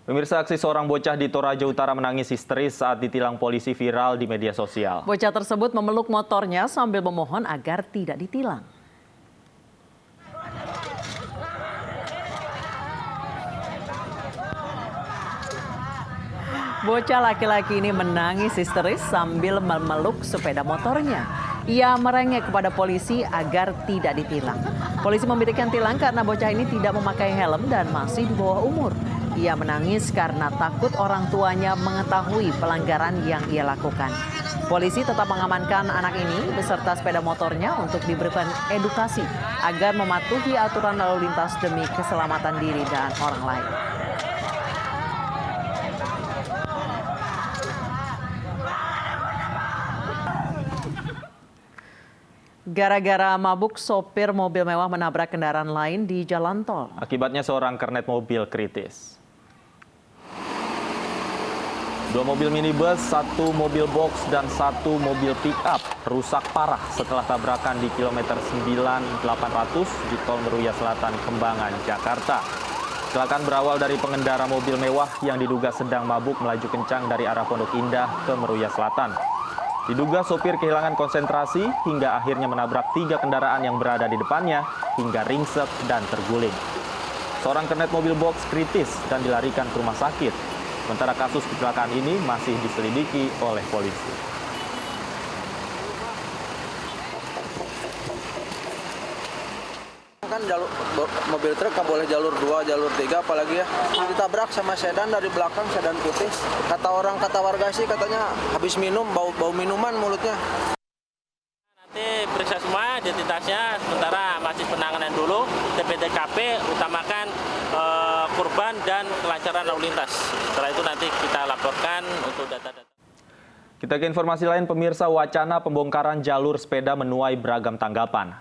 Pemirsa, aksi seorang bocah di Toraja Utara menangis histeris saat ditilang polisi viral di media sosial. Bocah tersebut memeluk motornya sambil memohon agar tidak ditilang. Bocah laki-laki ini menangis histeris sambil memeluk sepeda motornya. Ia merengek kepada polisi agar tidak ditilang. Polisi memberikan tilang karena bocah ini tidak memakai helm dan masih di bawah umur. Ia menangis karena takut orang tuanya mengetahui pelanggaran yang ia lakukan. Polisi tetap mengamankan anak ini beserta sepeda motornya untuk diberikan edukasi agar mematuhi aturan lalu lintas demi keselamatan diri dan orang lain. Gara-gara mabuk, sopir mobil mewah menabrak kendaraan lain di jalan tol. Akibatnya seorang kernet mobil kritis. 2 mobil minibus, 1 mobil box, dan 1 mobil pick-up rusak parah setelah tabrakan di kilometer 9800 di Tol Meruya Selatan, Kembangan, Jakarta. Kecelakaan berawal dari pengendara mobil mewah yang diduga sedang mabuk melaju kencang dari arah Pondok Indah ke Meruya Selatan. Diduga sopir kehilangan konsentrasi hingga akhirnya menabrak 3 kendaraan yang berada di depannya hingga ringsek dan terguling. Seorang kernet mobil box kritis dan dilarikan ke rumah sakit. Sementara kasus kecelakaan ini masih diselidiki oleh polisi. Kan mobil truk nggak boleh jalur 2, jalur 3 apalagi ya. Ditabrak sama sedan dari belakang, sedan putih. Kata warga sih katanya habis minum, bau minuman mulutnya. Nanti periksa semua identitasnya, sementara masih penanganan dulu. TPTKP utamakan korban dan kelancaran lalu lintas. Setelah itu nanti kita laporkan untuk data-data. Kita ke informasi lain, pemirsa. Wacana pembongkaran jalur sepeda menuai beragam tanggapan.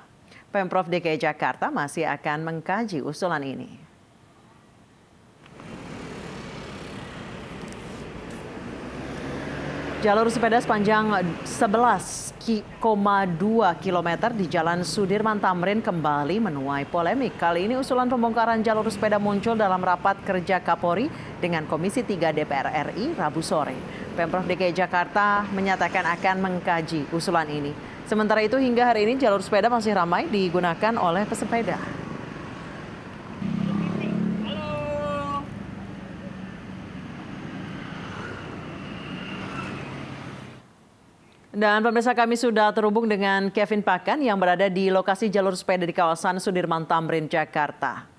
Pemprov DKI Jakarta masih akan mengkaji usulan ini. Jalur sepeda sepanjang 11,2 km di Jalan Sudirman Tamrin kembali menuai polemik. Kali ini usulan pembongkaran jalur sepeda muncul dalam rapat kerja Kapolri dengan Komisi 3 DPR RI Rabu sore. Pemprov DKI Jakarta menyatakan akan mengkaji usulan ini. Sementara itu hingga hari ini jalur sepeda masih ramai digunakan oleh pesepeda. Dan pemirsa, kami sudah terhubung dengan Kevin Pakan yang berada di lokasi jalur sepeda di kawasan Sudirman Tamrin, Jakarta.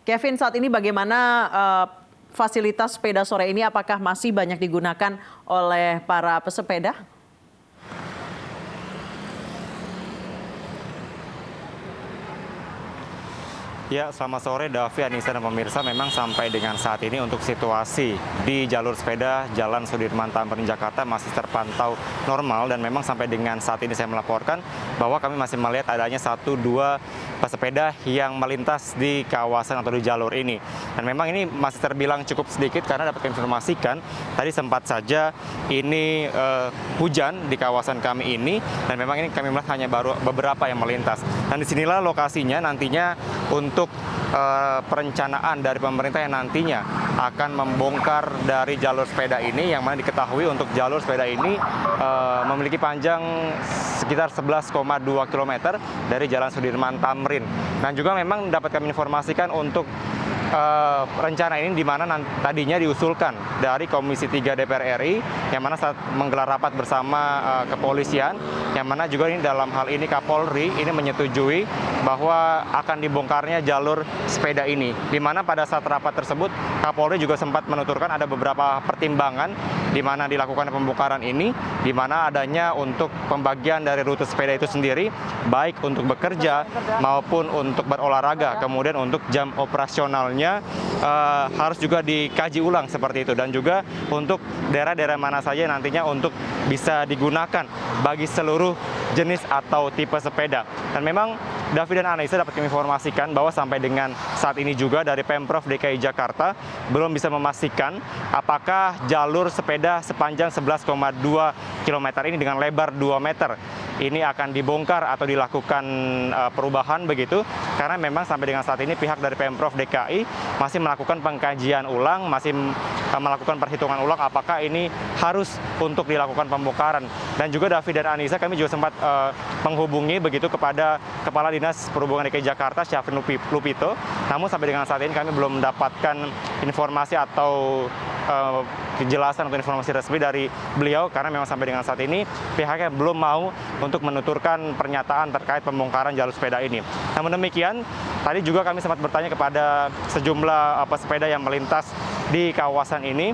Kevin, saat ini bagaimana fasilitas sepeda sore ini? Apakah masih banyak digunakan oleh para pesepeda? Ya, selamat sore Davi, Anissa, dan pemirsa. Memang sampai dengan saat ini untuk situasi di jalur sepeda Jalan Sudirman Tamrin Jakarta masih terpantau normal, dan memang sampai dengan saat ini saya melaporkan bahwa kami masih melihat adanya 1-2 pesepeda yang melintas di kawasan atau di jalur ini. Dan memang ini masih terbilang cukup sedikit karena dapat kami informasikan tadi sempat saja ini hujan di kawasan kami ini, dan memang ini kami melihat hanya baru beberapa yang melintas. Dan disinilah lokasinya nantinya untuk perencanaan dari pemerintah yang nantinya akan membongkar dari jalur sepeda ini, yang mana diketahui untuk jalur sepeda ini memiliki panjang sekitar 11,2 km dari Jalan Sudirman Tamrin. Dan juga memang dapat kami informasikan untuk rencana ini di mana tadinya diusulkan dari Komisi 3 DPR RI, yang mana saat menggelar rapat bersama kepolisian, yang mana juga ini dalam hal ini Kapolri ini menyetujui bahwa akan dibongkarnya jalur sepeda ini, di mana pada saat rapat tersebut Kapolri juga sempat menuturkan ada beberapa pertimbangan di mana dilakukan pembongkaran ini, di mana adanya untuk pembagian dari rute sepeda itu sendiri, baik untuk bekerja maupun untuk berolahraga, kemudian untuk jam operasionalnya harus juga dikaji ulang seperti itu, dan juga untuk daerah-daerah mana saja nantinya untuk bisa digunakan bagi seluruh jenis atau tipe sepeda. Dan memang Davi dan Anissa dapat kami informasikan bahwa sampai dengan saat ini juga dari Pemprov DKI Jakarta belum bisa memastikan apakah jalur sepeda sepanjang 11,2 km ini dengan lebar 2 meter ini akan dibongkar atau dilakukan perubahan begitu, karena memang sampai dengan saat ini pihak dari Pemprov DKI masih melakukan pengkajian ulang, masih melakukan perhitungan ulang apakah ini harus untuk dilakukan pembongkaran. Dan juga Davi dan Anissa, kami juga sempat menghubungi begitu kepada Kepala Dinas Perhubungan DKI Jakarta, Syafrin Lupito. Namun sampai dengan saat ini kami belum mendapatkan informasi atau kejelasan atau informasi resmi dari beliau, karena memang sampai dengan saat ini pihaknya belum mau untuk menuturkan pernyataan terkait pembongkaran jalur sepeda ini. Namun demikian, tadi juga kami sempat bertanya kepada sejumlah pesepeda yang melintas di kawasan ini.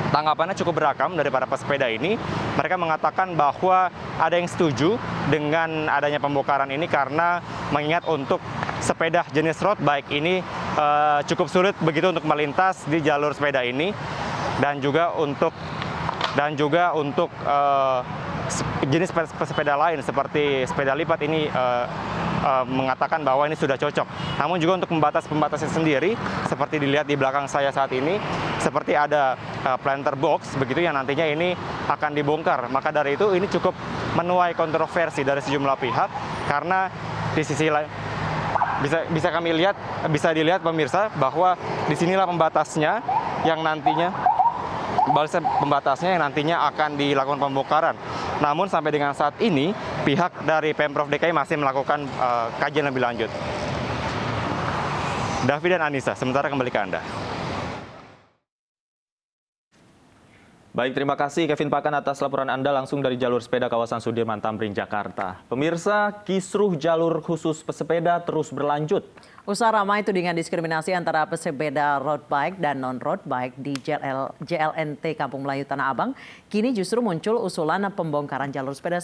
Tanggapannya cukup beragam dari para pesepeda ini. Mereka mengatakan bahwa ada yang setuju dengan adanya pembongkaran ini karena mengingat untuk sepeda jenis road bike ini cukup sulit begitu untuk melintas di jalur sepeda ini, dan juga untuk jenis sepeda lain seperti sepeda lipat ini mengatakan bahwa ini sudah cocok. Namun juga untuk pembatasnya sendiri, seperti dilihat di belakang saya saat ini, seperti ada planter box begitu yang nantinya ini akan dibongkar. Maka dari itu ini cukup menuai kontroversi dari sejumlah pihak, karena di sisi lain bisa dilihat pemirsa bahwa disinilah pembatasnya yang nantinya akan dilakukan pembongkaran. Namun sampai dengan saat ini pihak dari Pemprov DKI masih melakukan kajian lebih lanjut. Davi dan Anissa, sementara kembali ke Anda. Baik, terima kasih Kevin Pakan atas laporan Anda langsung dari jalur sepeda kawasan Sudirman Tamrin, Jakarta. Pemirsa, kisruh jalur khusus pesepeda terus berlanjut. Usaha ramai tudingan diskriminasi antara pesepeda road bike dan non-road bike di JLNT Kampung Melayu Tanah Abang, kini justru muncul usulan pembongkaran jalur sepeda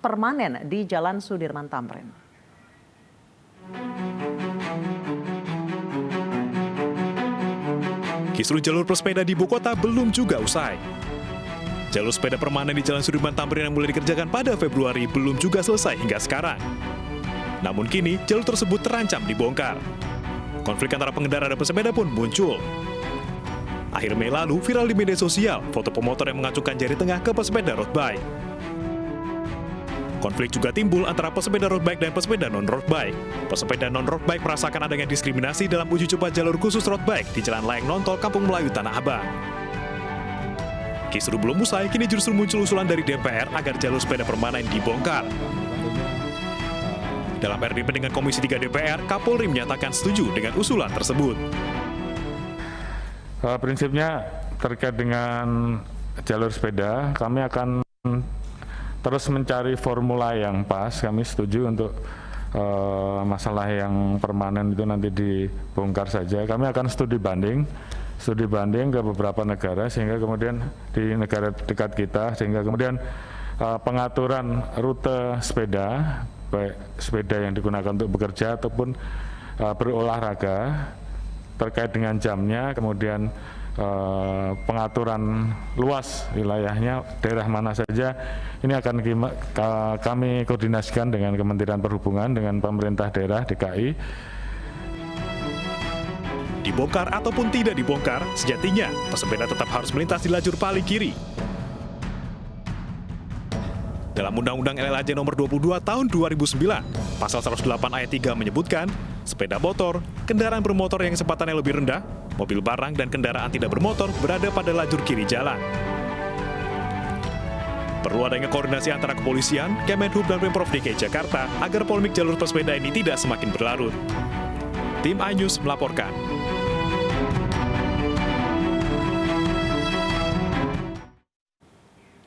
permanen di Jalan Sudirman Tamrin. Kisruh jalur pesepeda di ibu kota belum juga usai. Jalur sepeda permanen di Jalan Sudirman Tamrin yang mulai dikerjakan pada Februari belum juga selesai hingga sekarang. Namun kini jalur tersebut terancam dibongkar. Konflik antara pengendara dan pesepeda pun muncul. Akhir Mei lalu viral di media sosial foto pemotor yang mengacungkan jari tengah ke pesepeda road bike. Konflik juga timbul antara pesepeda road bike dan pesepeda non-road bike. Pesepeda non-road bike merasakan adanya diskriminasi dalam uji coba jalur khusus road bike di Jalan Layang Nontol Kampung Melayu Tanah Abang. Kisruh belum usai, kini justru muncul usulan dari DPR agar jalur sepeda permanen dibongkar. Dalam RDP dengan Komisi 3 DPR, Kapolri menyatakan setuju dengan usulan tersebut. Prinsipnya terkait dengan jalur sepeda, kami akan terus mencari formula yang pas. Kami setuju untuk masalah yang permanen itu nanti dibongkar saja. Kami akan studi banding ke beberapa negara, sehingga kemudian di negara dekat kita, sehingga kemudian pengaturan rute sepeda, baik sepeda yang digunakan untuk bekerja ataupun berolahraga, terkait dengan jamnya, kemudian pengaturan luas wilayahnya, daerah mana saja, ini akan kami koordinasikan dengan Kementerian Perhubungan, dengan pemerintah daerah DKI. Dibongkar ataupun tidak dibongkar, sejatinya pesepeda tetap harus melintas di lajur paling kiri. Dalam Undang-Undang LLAJ Nomor 22 Tahun 2009, Pasal 108 Ayat 3 menyebutkan, sepeda motor, kendaraan bermotor yang kecepatannya lebih rendah, mobil barang dan kendaraan tidak bermotor berada pada lajur kiri jalan. Perlu adanya koordinasi antara kepolisian, Kemenhub dan Pemprov DKI Jakarta agar polemik jalur pesepeda ini tidak semakin berlarut. Tim iNews melaporkan.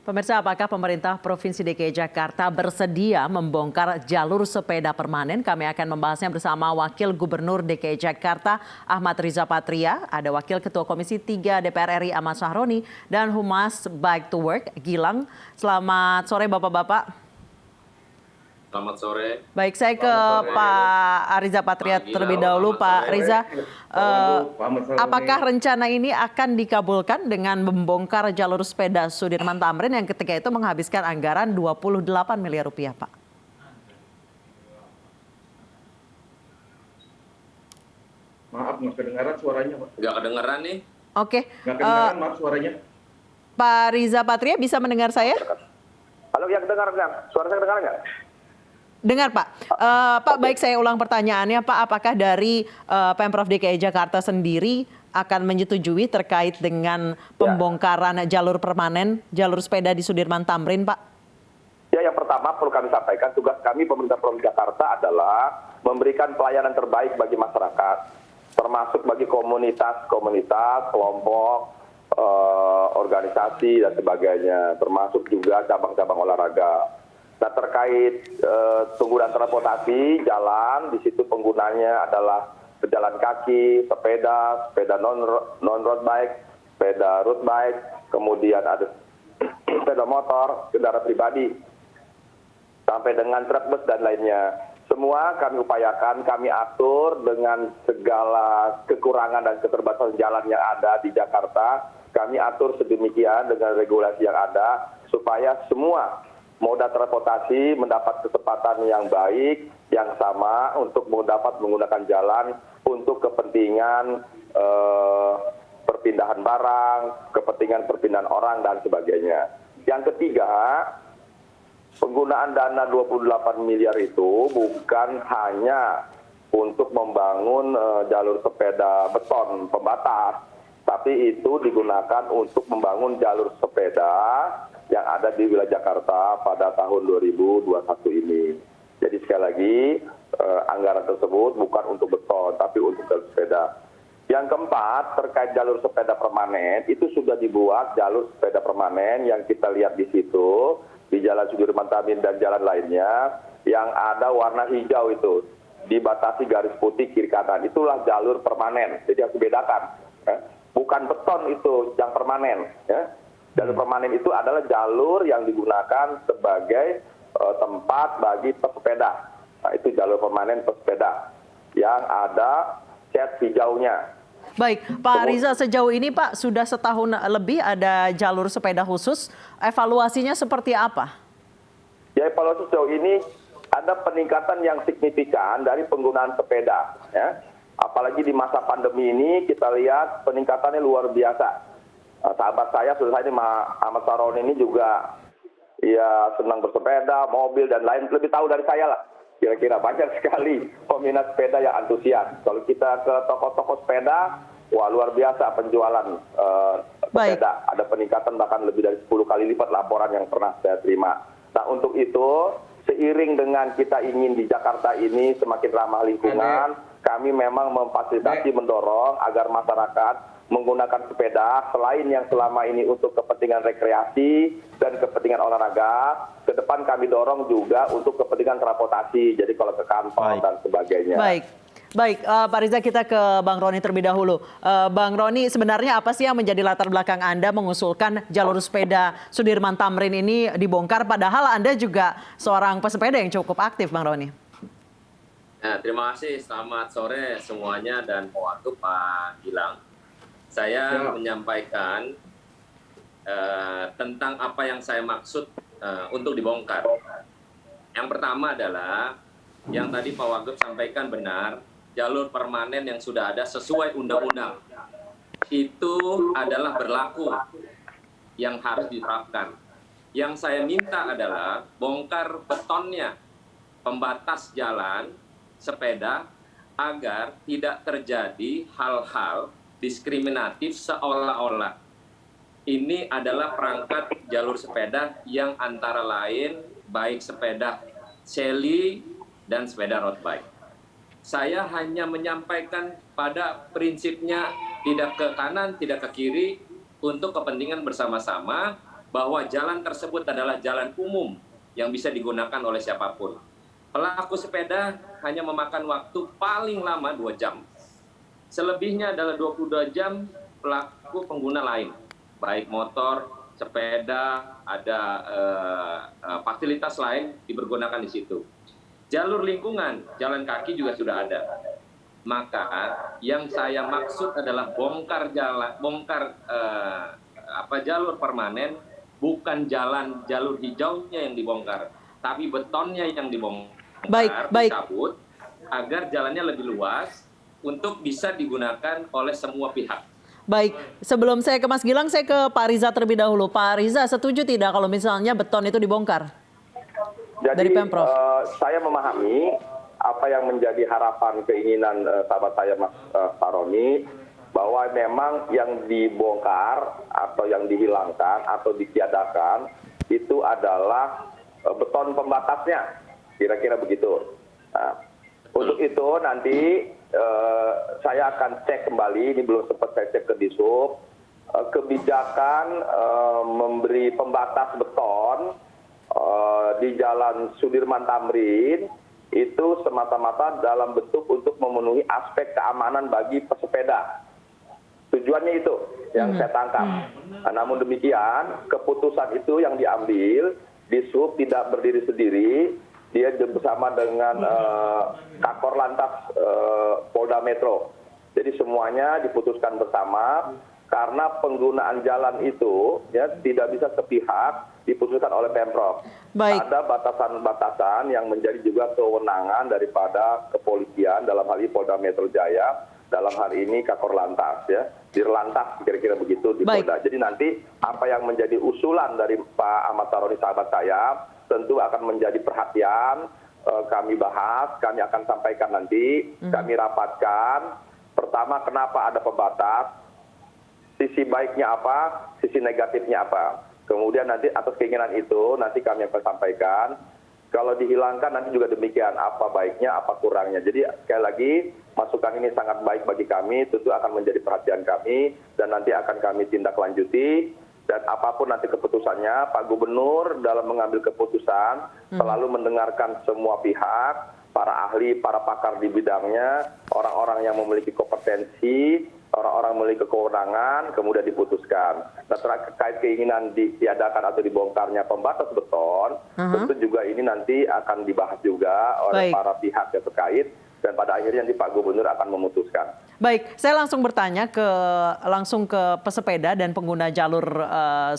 Pemirsa, apakah pemerintah Provinsi DKI Jakarta bersedia membongkar jalur sepeda permanen? Kami akan membahasnya bersama Wakil Gubernur DKI Jakarta Ahmad Riza Patria, ada Wakil Ketua Komisi 3 DPR RI Ahmad Sahroni, dan Humas Bike to Work Gilang. Selamat sore Bapak-Bapak. Selamat sore. Baik, saya ke Pak Riza Patria terlebih dahulu. Pak Riza, apakah rencana ini akan dikabulkan dengan membongkar jalur sepeda Sudirman Tamrin yang ketika itu menghabiskan anggaran 28 miliar rupiah, Pak? Maaf, nggak kedengaran suaranya, Pak. Nggak kedengaran nih. Oke. Nggak kedengaran, maaf suaranya. Pak Riza Patria bisa mendengar saya? Halo, Halo, yang dengar nggak? Suara saya dengar nggak? Dengar Pak. Pak, baik saya ulang pertanyaannya Pak, apakah dari Pemprov DKI Jakarta sendiri akan menyetujui terkait dengan pembongkaran jalur permanen, jalur sepeda di Sudirman Tamrin Pak? Ya, yang pertama perlu kami sampaikan, tugas kami pemerintah Provinsi Jakarta adalah memberikan pelayanan terbaik bagi masyarakat, termasuk bagi komunitas, kelompok, organisasi dan sebagainya, termasuk juga cabang-cabang olahraga. Nah, terkait penggunaan transportasi jalan, di situ penggunanya adalah pejalan kaki, sepeda non-road bike, sepeda road bike, kemudian ada sepeda motor, kendaraan pribadi, sampai dengan truk bus dan lainnya. Semua kami upayakan, kami atur dengan segala kekurangan dan keterbatasan jalan yang ada di Jakarta. Kami atur sedemikian dengan regulasi yang ada, supaya semua moda transportasi mendapat kesempatan yang baik, yang sama untuk dapat menggunakan jalan untuk kepentingan perpindahan barang, kepentingan perpindahan orang, dan sebagainya. Yang ketiga, penggunaan dana 28 miliar itu bukan hanya untuk membangun jalur sepeda beton pembatas, tapi itu digunakan untuk membangun jalur sepeda yang ada di wilayah Jakarta pada tahun 2021 ini. Jadi sekali lagi, anggaran tersebut bukan untuk beton, tapi untuk jalur sepeda. Yang keempat, terkait jalur sepeda permanen, itu sudah dibuat jalur sepeda permanen yang kita lihat di situ, di Jalan Sudirman Tamrin dan jalan lainnya, yang ada warna hijau itu, dibatasi garis putih kiri kanan. Itulah jalur permanen, jadi harus dibedakan. Bukan beton itu yang permanen. Jalur permanen itu adalah jalur yang digunakan sebagai tempat bagi pesepeda. Nah, itu jalur permanen pesepeda yang ada cat hijaunya. Baik, Pak Riza, sejauh ini Pak sudah setahun lebih ada jalur sepeda khusus. Evaluasinya seperti apa? Ya, evaluasi sejauh ini ada peningkatan yang signifikan dari penggunaan sepeda. Ya. Apalagi di masa pandemi ini kita lihat peningkatannya luar biasa. Sahabat saya, saudara saya ini Ahmad Saroni ini juga ya senang bersepeda, mobil dan lain, lebih tahu dari saya lah. Kira-kira banyak sekali peminat sepeda yang antusias. Kalau kita ke toko-toko sepeda, wah luar biasa penjualan sepeda. Ada peningkatan bahkan lebih dari 10 kali lipat laporan yang pernah saya terima. Nah, untuk itu seiring dengan kita ingin di Jakarta ini semakin ramah lingkungan, kami memang memfasilitasi, mendorong agar masyarakat menggunakan sepeda selain yang selama ini untuk kepentingan rekreasi dan kepentingan olahraga, ke depan kami dorong juga untuk kepentingan transportasi, jadi kalau ke kantor dan sebagainya. Baik, Pak Riza, kita ke Bang Roni terlebih dahulu. Bang Roni, sebenarnya apa sih yang menjadi latar belakang Anda mengusulkan jalur sepeda Sudirman Tamrin ini dibongkar, padahal Anda juga seorang pesepeda yang cukup aktif, Bang Roni? Nah, terima kasih, selamat sore semuanya dan waktu Pak Gilang. Saya menyampaikan tentang apa yang saya maksud untuk dibongkar. Yang pertama adalah yang tadi Pak Wagub sampaikan benar, jalur permanen yang sudah ada sesuai undang-undang itu adalah berlaku yang harus diterapkan. Yang saya minta adalah bongkar betonnya, pembatas jalan sepeda agar tidak terjadi hal-hal diskriminatif seolah-olah ini adalah perangkat jalur sepeda yang antara lain baik sepeda Shelly dan sepeda road bike. Saya hanya menyampaikan pada prinsipnya tidak ke kanan, tidak ke kiri untuk kepentingan bersama-sama bahwa jalan tersebut adalah jalan umum yang bisa digunakan oleh siapapun. Pelaku sepeda hanya memakan waktu paling lama 2 jam. Selebihnya adalah 22 jam pelaku pengguna lain, baik motor, sepeda, ada fasilitas lain dipergunakan di situ. Jalur lingkungan, jalan kaki juga sudah ada. Maka yang saya maksud adalah bongkar jalur permanen, bukan jalur hijaunya yang dibongkar, tapi betonnya yang dibongkar, dicabut agar jalannya lebih luas untuk bisa digunakan oleh semua pihak. Baik, sebelum saya ke Mas Gilang, saya ke Pak Riza terlebih dahulu. Pak Riza, setuju tidak kalau misalnya beton itu dibongkar? Jadi Dari Pemprov. saya memahami apa yang menjadi harapan keinginan sahabat saya Mas Saroni, bahwa memang yang dibongkar atau yang dihilangkan atau ditiadakan itu adalah beton pembatasnya, kira-kira begitu. Nah, untuk itu nanti saya akan cek kembali, ini belum sempat saya cek ke Dishub, kebijakan memberi pembatas beton di Jalan Sudirman Tamrin itu semata-mata dalam bentuk untuk memenuhi aspek keamanan bagi pesepeda. Tujuannya itu yang saya tangkap. Nah, namun demikian, keputusan itu yang diambil, Dishub tidak berdiri sendiri, dia bersama dengan Kakor Lantas Polda Metro. Jadi semuanya diputuskan bersama, karena penggunaan jalan itu ya tidak bisa sepihak diputuskan oleh Pemprov. Baik. Ada batasan-batasan yang menjadi juga kewenangan daripada kepolisian, dalam hal ini Polda Metro Jaya, dalam hal ini Kakor Lantas ya, Dirlantas kira-kira begitu di Polda. Jadi nanti apa yang menjadi usulan dari Pak Ahmad Saroni sahabat saya tentu akan menjadi perhatian, kami bahas, kami akan sampaikan nanti, kami rapatkan. Pertama, kenapa ada pembatas, sisi baiknya apa, sisi negatifnya apa. Kemudian nanti atas keinginan itu nanti kami akan sampaikan. Kalau dihilangkan nanti juga demikian, apa baiknya, apa kurangnya. Jadi sekali lagi, masukan ini sangat baik bagi kami, tentu akan menjadi perhatian kami, dan nanti akan kami tindak lanjuti. Dan apapun nanti keputusannya, Pak Gubernur dalam mengambil keputusan selalu mendengarkan semua pihak, para ahli, para pakar di bidangnya, orang-orang yang memiliki kompetensi, orang-orang memiliki kewenangan, kemudian diputuskan. Nah, terkait keinginan ditiadakan atau dibongkarnya pembatas beton, tentu juga ini nanti akan dibahas juga oleh para pihak yang terkait, dan pada akhirnya nanti Pak Gubernur akan memutuskan. Baik, saya langsung bertanya langsung ke pesepeda dan pengguna jalur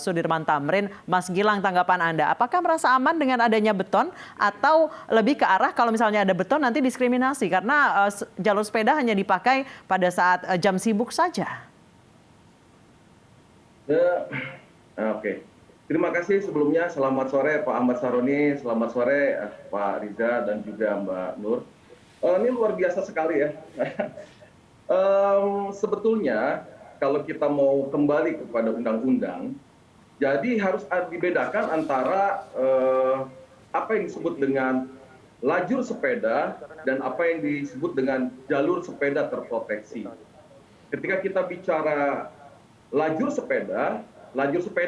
Sudirman Tamrin. Mas Gilang, tanggapan Anda, apakah merasa aman dengan adanya beton atau lebih ke arah kalau misalnya ada beton nanti diskriminasi karena jalur sepeda hanya dipakai pada saat jam sibuk saja? Oke. Terima kasih sebelumnya. Selamat sore Pak Ahmad Saroni, selamat sore Pak Riza dan juga Mbak Nur. Ini luar biasa sekali ya. Sebetulnya kalau kita mau kembali kepada undang-undang, jadi harus dibedakan antara apa yang disebut dengan lajur sepeda dan apa yang disebut dengan jalur sepeda terproteksi. Ketika kita bicara lajur sepeda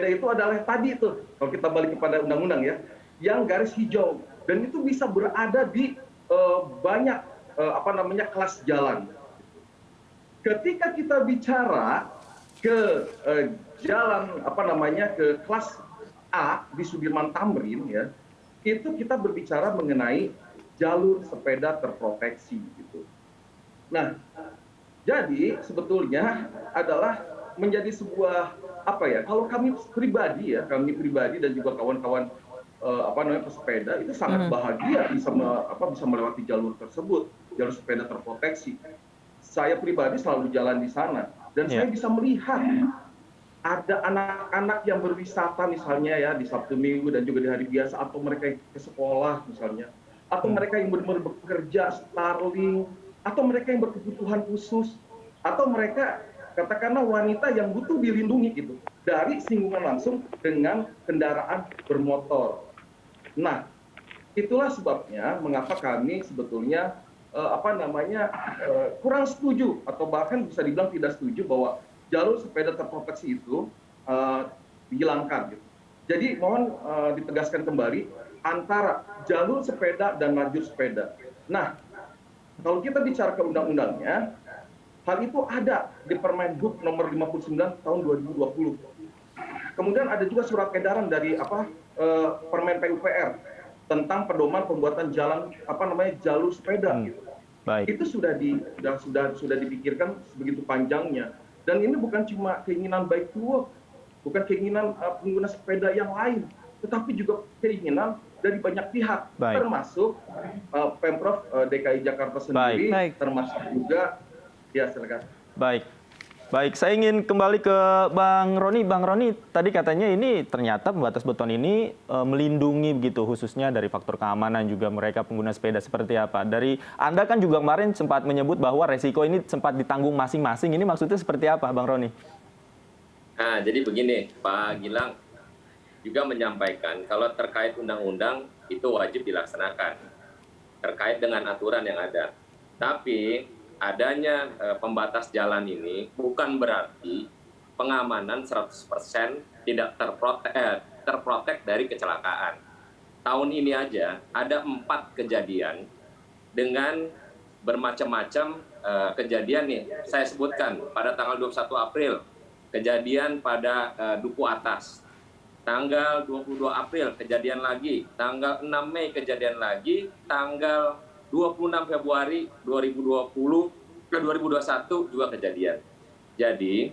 itu adalah tadi itu, kalau kita balik kepada undang-undang ya, yang garis hijau, dan itu bisa berada di banyak kelas jalan. Ketika kita bicara ke jalan ke kelas A di Sudirman Tamrin ya, itu kita berbicara mengenai jalur sepeda terproteksi gitu. Nah, jadi sebetulnya adalah menjadi sebuah kalau kami pribadi dan juga kawan-kawan pesepeda itu sangat bahagia bisa melewati jalur tersebut, jalur sepeda terproteksi. Saya pribadi selalu jalan di sana dan saya bisa melihat ada anak-anak yang berwisata misalnya ya di Sabtu Minggu dan juga di hari biasa, atau mereka ke sekolah misalnya, atau mereka yang benar-benar bekerja Starling, atau mereka yang berkebutuhan khusus, atau mereka katakanlah wanita yang butuh dilindungi gitu dari singgungan langsung dengan kendaraan bermotor. Nah, itulah sebabnya mengapa kami sebetulnya kurang setuju atau bahkan bisa dibilang tidak setuju bahwa jalur sepeda terproteksi itu dihilangkan gitu. Jadi mohon ditegaskan kembali antara jalur sepeda dan lajur sepeda. Nah, kalau kita bicara ke undang-undangnya, hal itu ada di Permen Hub nomor 59 tahun 2020. Kemudian ada juga surat edaran dari Permen PUPR tentang pedoman pembuatan jalan jalur sepeda. Itu sudah dipikirkan sebegitu panjangnya, dan ini bukan cuma keinginan bike to work, bukan keinginan pengguna sepeda yang lain, tetapi juga keinginan dari banyak pihak, termasuk Pemprov DKI Jakarta sendiri, termasuk juga ya silakan. Baik. Baik, saya ingin kembali ke Bang Roni. Bang Roni, tadi katanya ini ternyata pembatas beton ini melindungi begitu, khususnya dari faktor keamanan juga mereka pengguna sepeda seperti apa. Dari Anda kan juga kemarin sempat menyebut bahwa resiko ini sempat ditanggung masing-masing. Ini maksudnya seperti apa, Bang Roni? Nah, jadi begini, Pak Gilang juga menyampaikan kalau terkait undang-undang itu wajib dilaksanakan terkait dengan aturan yang ada. Tapi adanya pembatas jalan ini bukan berarti pengamanan 100% tidak terprotek dari kecelakaan. Tahun ini aja ada 4 kejadian dengan bermacam-macam kejadian nih. Saya sebutkan pada tanggal 21 April, kejadian pada Duku Atas. Tanggal 22 April kejadian lagi, tanggal 6 Mei kejadian lagi, tanggal 26 Februari 2021 juga kejadian. Jadi,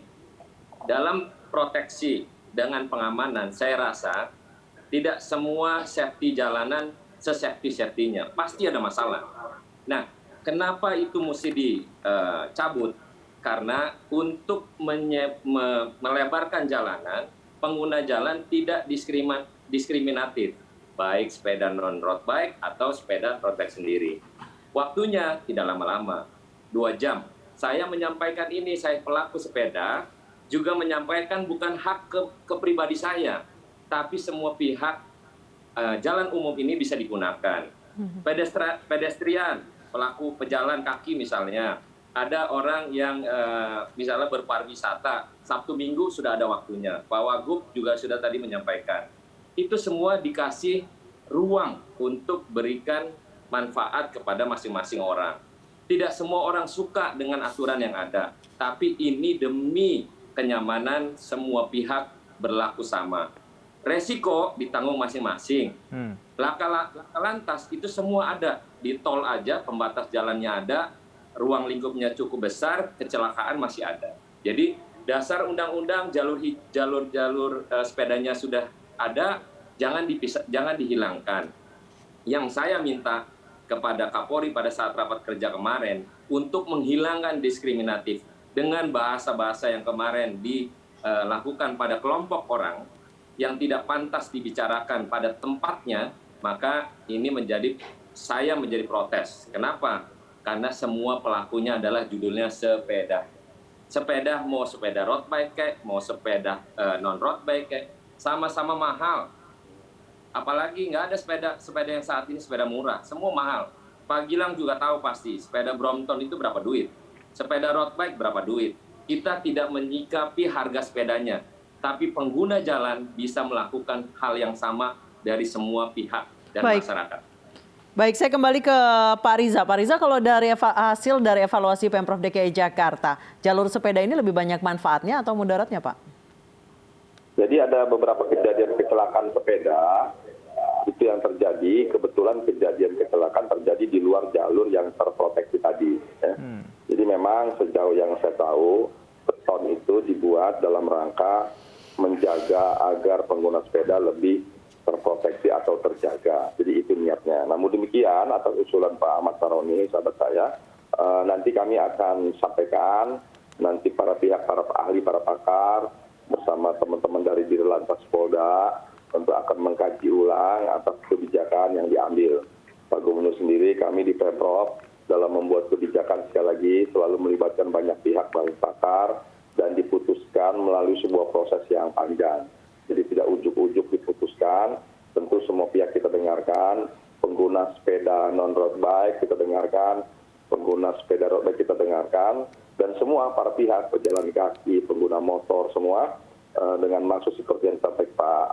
dalam proteksi dengan pengamanan, saya rasa tidak semua safety jalanan se-safety-safety-nya. Pasti ada masalah. Nah, kenapa itu mesti dicabut? Karena untuk melebarkan jalanan, pengguna jalan tidak diskriminatif. Baik sepeda non-road bike atau sepeda road bike sendiri. Waktunya tidak lama-lama, 2 jam. Saya menyampaikan ini, saya pelaku sepeda, juga menyampaikan bukan hak ke pribadi saya, tapi semua pihak jalan umum ini bisa digunakan. Pedestrian, pelaku pejalan kaki misalnya, ada orang yang misalnya berpariwisata, Sabtu Minggu sudah ada waktunya. Pak Wagub juga sudah tadi menyampaikan. Itu semua dikasih ruang untuk berikan manfaat kepada masing-masing orang. Tidak semua orang suka dengan aturan yang ada, tapi ini demi kenyamanan semua pihak berlaku sama. Resiko ditanggung masing-masing. Laka lantas itu semua ada. Di tol aja pembatas jalannya ada, ruang lingkupnya cukup besar, kecelakaan masih ada. Jadi dasar undang-undang jalur sepedanya sudah ada, jangan dihilangkan. Yang saya minta kepada Kapolri pada saat rapat kerja kemarin untuk menghilangkan diskriminatif dengan bahasa-bahasa yang kemarin dilakukan pada kelompok orang yang tidak pantas dibicarakan pada tempatnya, maka ini saya menjadi protes. Kenapa? Karena semua pelakunya adalah judulnya sepeda. Sepeda, mau sepeda road bike kayak, mau sepeda non-road bike kayak, sama-sama mahal. Apalagi nggak ada sepeda yang saat ini sepeda murah, semua mahal. Pak Gilang juga tahu pasti, sepeda Brompton itu berapa duit, sepeda road bike berapa duit. Kita tidak menyikapi harga sepedanya, tapi pengguna jalan bisa melakukan hal yang sama dari semua pihak dan masyarakat. Baik, saya kembali ke Pak Riza. Pak Riza, kalau dari hasil dari evaluasi Pemprov DKI Jakarta, jalur sepeda ini lebih banyak manfaatnya atau mudaratnya, Pak? Jadi ada beberapa kejadian kecelakaan sepeda itu yang terjadi, kebetulan kejadian kecelakaan terjadi di luar jalur yang terproteksi tadi. Ya. Jadi memang sejauh yang saya tahu, beton itu dibuat dalam rangka menjaga agar pengguna sepeda lebih terproteksi atau terjaga. Jadi itu niatnya. Namun demikian, atas usulan Pak Ahmad Saroni, sahabat saya, nanti kami akan sampaikan, nanti para pihak, para ahli, para pakar, bersama teman-teman dari Dirlantas Polda, tentu akan mengkaji ulang atas kebijakan yang diambil. Pak Gubernur sendiri, kami di Pemprov, dalam membuat kebijakan sekali lagi, selalu melibatkan banyak pihak, banyak pakar, dan diputuskan melalui sebuah proses yang panjang. Jadi tidak ujuk-ujuk diputuskan, tentu semua pihak kita dengarkan, pengguna sepeda non-road bike kita dengarkan, pengguna sepeda road bike kita dengarkan, dan semua para pihak, pejalan kaki, pengguna motor, semua, dengan maksud seperti yang disampaikan Pak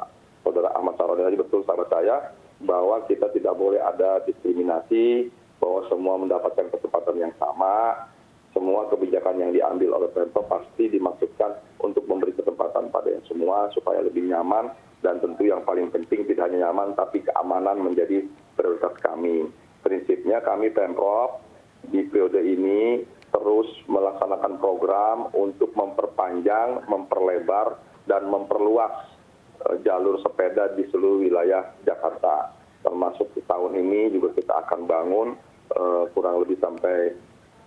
Saudara Ahmad Saroni tadi, betul sahabat saya, bahwa kita tidak boleh ada diskriminasi, bahwa semua mendapatkan kesempatan yang sama, semua kebijakan yang diambil oleh Pemprov pasti dimaksudkan untuk memberi kesempatan pada yang semua supaya lebih nyaman, dan tentu yang paling penting tidak hanya nyaman tapi keamanan menjadi prioritas kami. Prinsipnya kami Pemprov di periode ini terus melaksanakan program untuk memperpanjang, memperlebar, dan memperluas jalur sepeda di seluruh wilayah Jakarta. Termasuk di tahun ini juga kita akan bangun kurang lebih sampai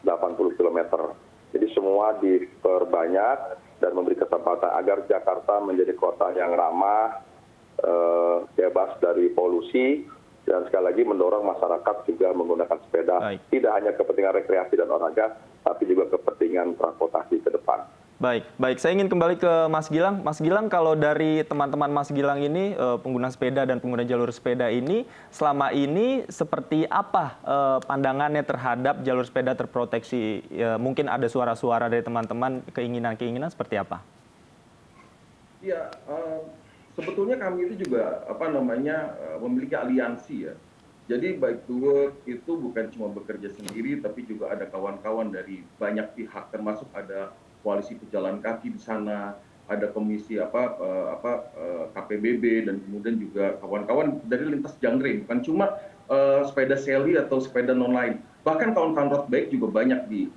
80 km Jadi semua diperbanyak dan memberi kesempatan agar Jakarta menjadi kota yang ramah, bebas dari polusi, dan sekali lagi mendorong masyarakat juga menggunakan sepeda. Tidak hanya kepentingan rekreasi dan olahraga, tapi juga kepentingan transportasi ke depan. Baik. Saya ingin kembali ke Mas Gilang. Mas Gilang, kalau dari teman-teman Mas Gilang ini, pengguna sepeda dan pengguna jalur sepeda ini, selama ini seperti apa pandangannya terhadap jalur sepeda terproteksi? Mungkin ada suara-suara dari teman-teman, keinginan-keinginan seperti apa? Ya, sebetulnya kami itu juga memiliki aliansi ya. Jadi Bike to Work itu bukan cuma bekerja sendiri, tapi juga ada kawan-kawan dari banyak pihak, termasuk ada koalisi pejalan kaki di sana, ada komisi KPBB, dan kemudian juga kawan-kawan dari lintas genre, bukan cuma sepeda seli atau sepeda non-lain, bahkan kawan-kawan road bike juga banyak di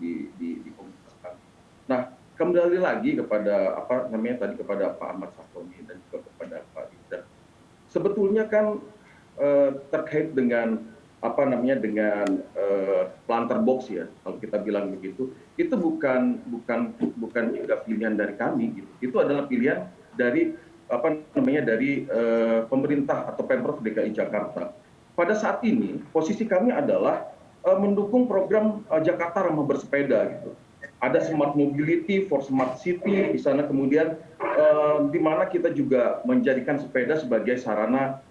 komunitas kami. Nah, kembali lagi kepada kepada Pak Ahmad Sahroni dan juga kepada Pak Riza. Sebetulnya kan terkait dengan planter box ya, kalau kita bilang begitu, itu bukan juga pilihan dari kami gitu. Itu adalah pilihan dari pemerintah atau Pemprov DKI Jakarta. Pada saat ini posisi kami adalah mendukung program Jakarta Ramah Bersepeda gitu. Ada Smart Mobility for Smart City di sana, kemudian di mana kita juga menjadikan sepeda sebagai sarana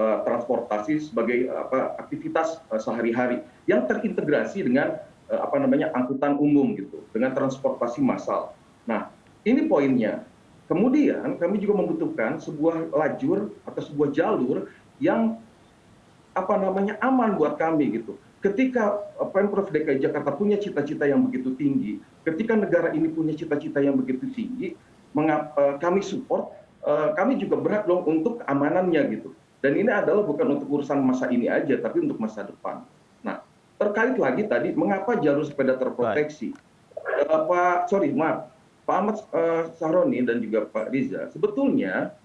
transportasi, sebagai aktivitas sehari-hari yang terintegrasi dengan angkutan umum gitu, dengan transportasi massal. Nah, ini poinnya. Kemudian kami juga membutuhkan sebuah lajur atau sebuah jalur yang aman buat kami gitu. Ketika Pemprov DKI Jakarta punya cita-cita yang begitu tinggi, ketika negara ini punya cita-cita yang begitu tinggi, kami support, kami juga berhak dong untuk keamanannya gitu. Dan ini adalah bukan untuk urusan masa ini aja, tapi untuk masa depan. Nah, terkait lagi tadi, mengapa jalur sepeda terproteksi? Pak Ahmad Sahroni dan juga Pak Riza, sebetulnya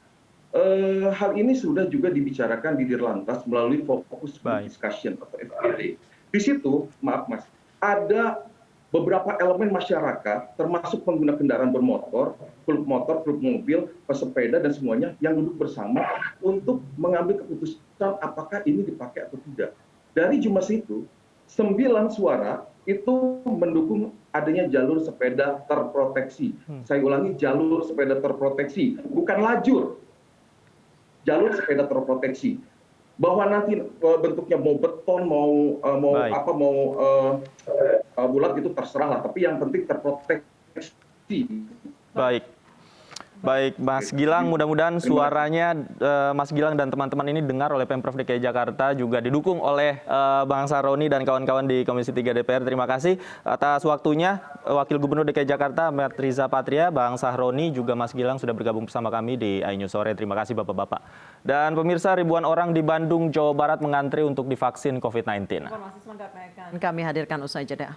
hal ini sudah juga dibicarakan di Dirlantas melalui Focus Discussion atau FGD. Di situ, maaf Mas, ada beberapa elemen masyarakat, termasuk pengguna kendaraan bermotor, klub motor, klub mobil, pesepeda, dan semuanya yang duduk bersama untuk mengambil keputusan apakah ini dipakai atau tidak. Dari jumlah itu, 9 suara itu mendukung adanya jalur sepeda terproteksi. Saya ulangi, jalur sepeda terproteksi, bukan lajur. Jalur sepeda terproteksi. Bahwa nanti bentuknya mau beton, mau bulat itu terserah lah, tapi yang penting terproteksi. Baik, Mas Gilang, mudah-mudahan suaranya Mas Gilang dan teman-teman ini dengar oleh Pemprov DKI Jakarta, juga didukung oleh Bang Sahroni dan kawan-kawan di Komisi 3 DPR. Terima kasih atas waktunya, Wakil Gubernur DKI Jakarta, Ahmad Riza Patria, Bang Sahroni, juga Mas Gilang sudah bergabung bersama kami di iNews Sore. Terima kasih Bapak-Bapak. Dan pemirsa, ribuan orang di Bandung, Jawa Barat mengantri untuk divaksin COVID-19. Informasi selengkapnya akan kami hadirkan usai jeda.